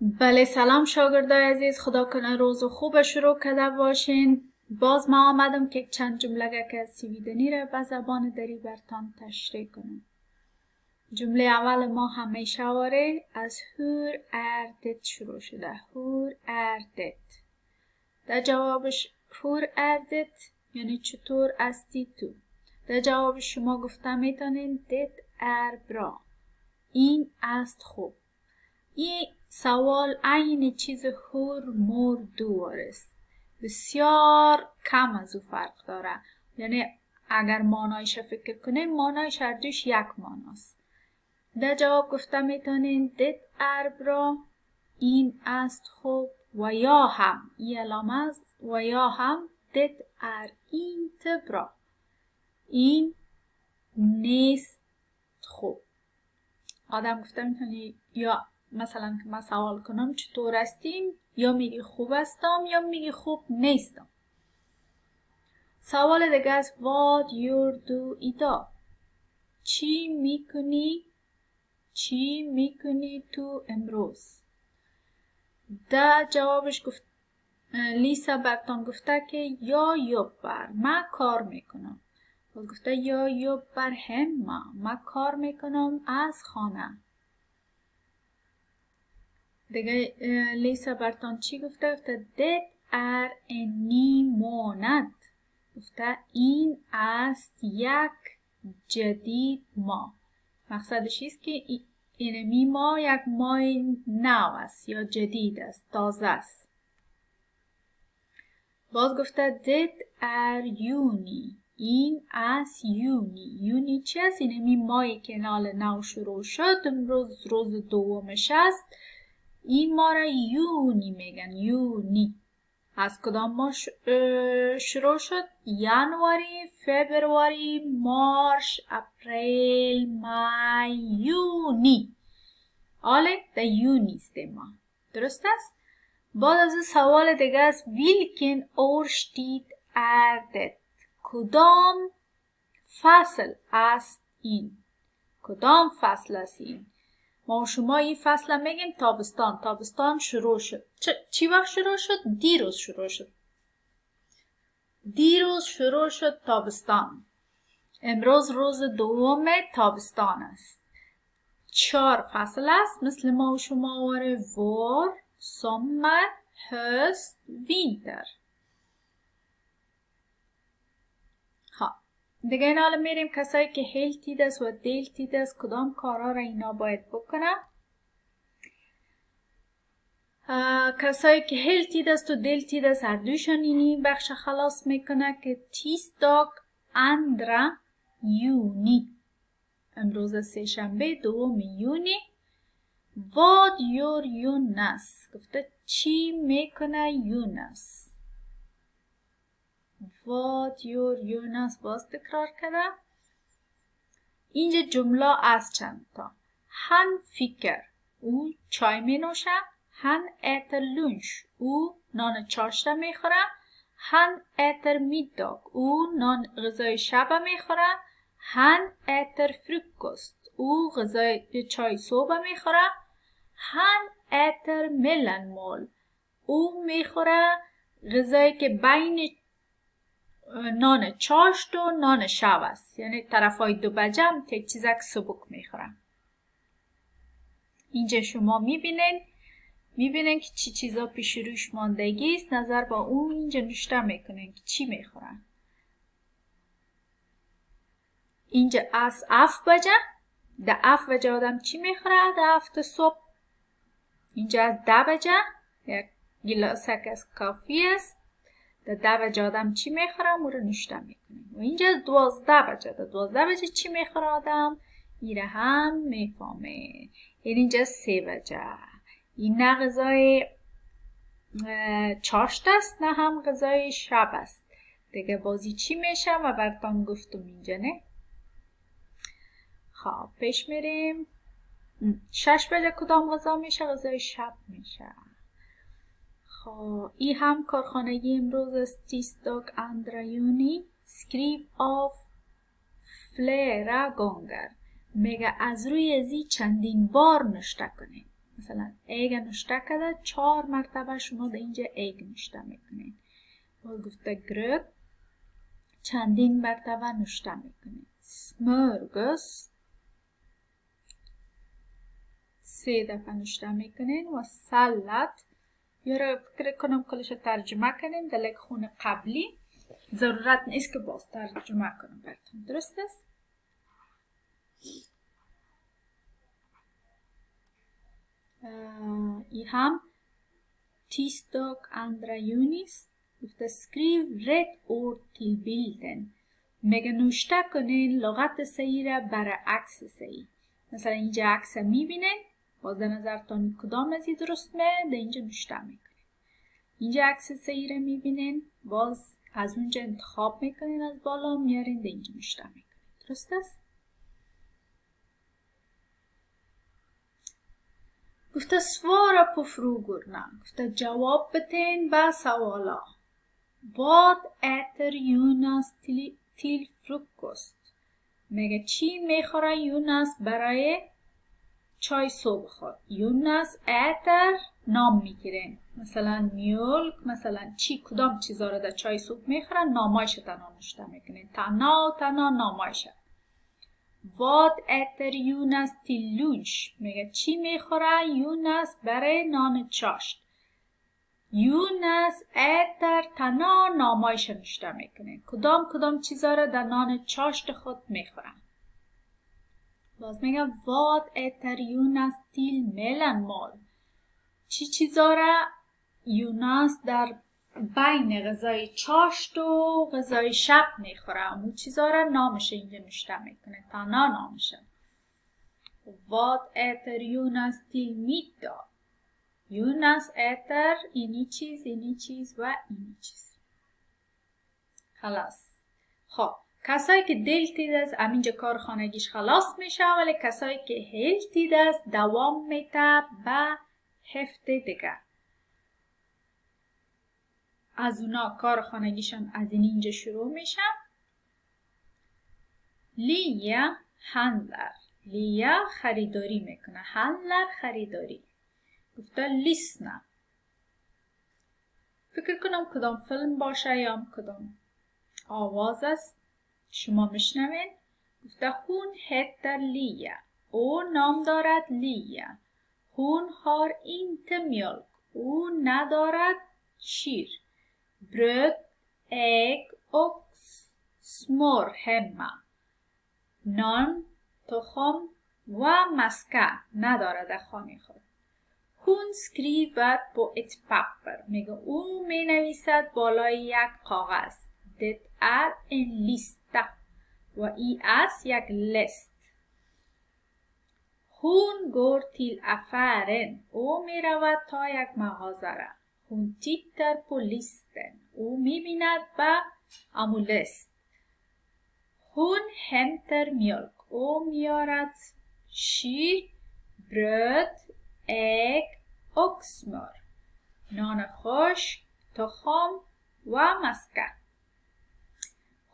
بله سلام شاگردای عزیز، خدا کنه روز خوب شروع کرده باشین. باز ما آمدم که چند جمله که سویدنی را به زبان دری برتان تشریح کنم. جمله اول ما همیشه واره از hur är det شروع شده. hur är det. در جوابش hur är det یعنی چطور هستی تو. در جواب شما گفته میتونین det är bra. این است خوب. این سوال عین چیز هور مور دوار است. بسیار کم از او فرق داره. یعنی اگر مانایش فکر کنیم مانایش هر دوش یک ماناست. در جواب گفته میتونین det är bra این است خوب و یا هم این علامه است و یا هم det är inte bra این نیست خوب. آدم گفته میتونی یا مثلا که من سوال کنم چطور هستیم یا میگی خوب هستم یا میگی خوب نیستم. سوال دیگه است what you do idag. چی میکنی تو امروز. در جوابش گفت لیسا برتان گفته که یا jobbar من کار میکنم. باز گفته یا jobbar hemma من کار میکنم از خانه. دیگه لیسا برتان چی گفته؟ گفته det är en ny månad. گفته این است یک جدید ماه. مقصدش است که این ماه یک ماه نو است یا جدید است، تازه است. باز گفته det är juni این است یونی چی است؟ این ماهی که نال نو شروع شد، امروز روز دومش است. این ماه را یونی میگن. یونی از کدام ماه شروع شد؟ ینواری، فبرواری، مارس، اپریل، مای، یونی. آله در یونی است ماه. درست است؟ بعد از سوال دیگه است vilken årstid är det. کدام فصل است این؟ کدام فصل است این؟ ما شما این فصل میگیم تابستان. تابستان شروع شد. چی وقت شروع شد؟ دیروز شروع شد. دیروز شروع شد تابستان. امروز روز دوم تابستان است. 4 فصل است مثل ما و شما واره vår, sommar, höst, vinter. دیگه این حالا میریم کسایی که هلتید است و دلتید است کدام کارها را اینا باید بکنن. کسایی که هلتید است و دلتید است هر دوشان اینی بخش خلاص میکنه که tisdag 2 juni امروز سه‌شنبه 2 یونی. vad gör Jonas. گفته چی میکنه یونس. what gör Jonas. باز تکرار کرده. اینجا جمله از چند تا. han ficker او چای می نوشه. han äter lunch او نان چاشته می خوره. han äter middag او نان غذای شب می خوره. han äter frukost او غذای چای صبح می خوره. han äter mellanmål او می خوره غذایی که بین نان چاشت و نان شب است. یعنی طرفای 2 بجم که چیزک سبک میخورن. اینجا شما میبینین که چی چیزا پیش روش ماندگی است. نظر با اون اینجا نوشته میکنین که چی میخورن. اینجا از 7 بجه. در 7 بجه آدم چی میخوره؟ در 7 صبح. اینجا از 10 بجه یک گلاسک از کافی است. در 10 بجه آدم چی میخوره؟ او رو نوشته میکنیم. و اینجا 12 بجه. در 12 بجه چی میخوره آدم؟ ایره هم میفهمه. یعنی اینجا 3 بجه. این نه غذای چاشت است نه هم غذای شب است. دیگه بازی چی میشه و براتون گفتم اینجا نه. خب پیش میریم. 6 بجه کدام غذا میشه؟ غذای شب میشه. این هم کارخانگی امروز است. tisdag 2 juni. skriv av flera gånger. میگه از روی ازی چندین بار نوشته کنیم. مثلا ایگ نوشته کرده 4 مرتبه شما در اینجا ایگ نوشته میکنین. باز گفته گرگ چندین مرتبه نوشته میکنین. سمرگس 3 دفعه نوشته میکنین و سلت یا فکر کنم کلش ترجمه کنیم در لکخون قبلی، ضرورت نیست که باز ترجمه کنم براتون. درست است؟ ای هم تیستاک اندرا یونیس گفته سکریو رد اور تیل بیلدن، میگه نوشته کنین لغت صحیح را برای عکس صحیح. مثلا اینجا عکس میبینین، باز در نظرتان کدام از این درست در اینجا نوشته میکنین. اینجا عکس صحیح را میبینین، باز از اونجا انتخاب میکنین، از بالا میارین در اینجا نوشته میکنین. درست است؟ گفته svara på frågorna. گفته جواب بتین به سوالا. Vad äter Jonas till frukost? میگه چی میخوره یونس برای چای صبح خود؟ یونس äter نام میگیرین، مثلا میلک، مثلا چی کدام چیزا رو در چای صبح میخوره، نامایش تنها نوشته میکنین. تنها نامایش. Vad äter Jonas till lunch? میگه چی میخوره یونس برای نان چاشت؟ یونس äter تنها نامایش نوشته میکنه. کدام چیزا را در نان چاشت خود میخوره. باز میگه Vad äter Jonas till mellanmål? چی چیزا را یونس در بین غذای چاشت و غذای شب میخوره. اون چیزا را نامش اینجا نوشته میکنه، تنها نامشه. Vad äter Jonas till middag? یونس äter اینی چیز و اینی چیز. خلاص. خب کسایی که دلتید است همینجا کار خانگیش خلاص میشه، ولی کسایی که هلتید است دوام میده به هفته دیگه. از اونا کار خانگیشان از اینجا شروع میشه. لیا هندلر، لیا خریداری میکنه، هندلر خریداری. گفته لیسنا، فکر کنم کدام فیلم باشه یا کدام آواز است شما میشنوین. گفته هون heter لیا، او نام دارد لیا. هون har inte mjölk، او ندارد شیر. bröd, ägg och smör hemma. نان، تخم و مسکه ندارد در خانه خود. Hon skriver på ett papper. میگه او می نویسد بالای یک کاغذ. Det är en lista. و ای است یک لیست. Hon går till affären. او می رود تا یک مغازه را. Hon tittar på listen. او می بیند به امو لیست. Hon hämtar mjölk. او میارد شیر، bröd, ägg och smör. نان خشک، تخم و مسکه.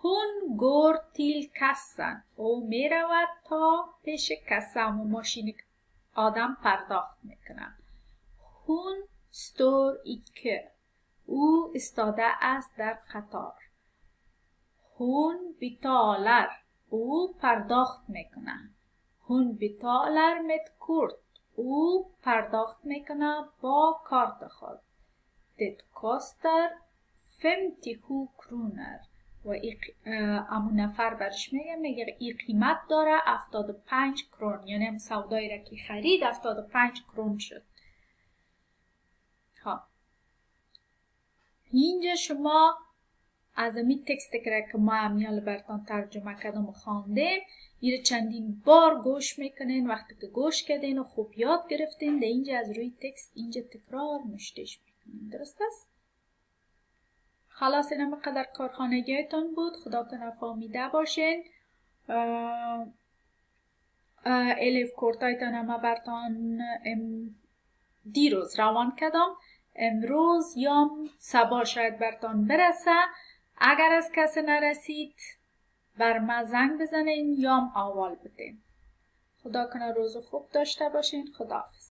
Hon går till kassan. او می رود تا پیش کسه، و ماشین آدم پرداخت میکنه. Hon står i kö. او استاده است در قطار. Hon betalar. او پرداخت میکنه. Hon betalar med kort. او پرداخت میکنه با کارت خود. Det kostar 57 kronor. و امون نفر برش میگه ای قیمت داره 75 کرون، یعنی سودایی را که خرید 75 کرون شد. ها اینجا شما از این تکست که ما امیال برتان ترجمه کردم و خواندیم، این چندین بار گوش میکنین. وقتی که گوش کردین و خوب یاد گرفتین، ده اینجا از روی تکست اینجا تکرار مشتش میکنین. درست است؟ خلاص اینم قدر کارخانگیتان بود. خدا کنه فهمیده باشین. الیف کورتایتان هم برتان دیروز روان کردم. امروز یام صبح شاید برتان برسه. اگر از کسی نرسید بر ما زنگ بزنین یام اول بدین. خدا کنه روز خوب داشته باشین. خداحافظ.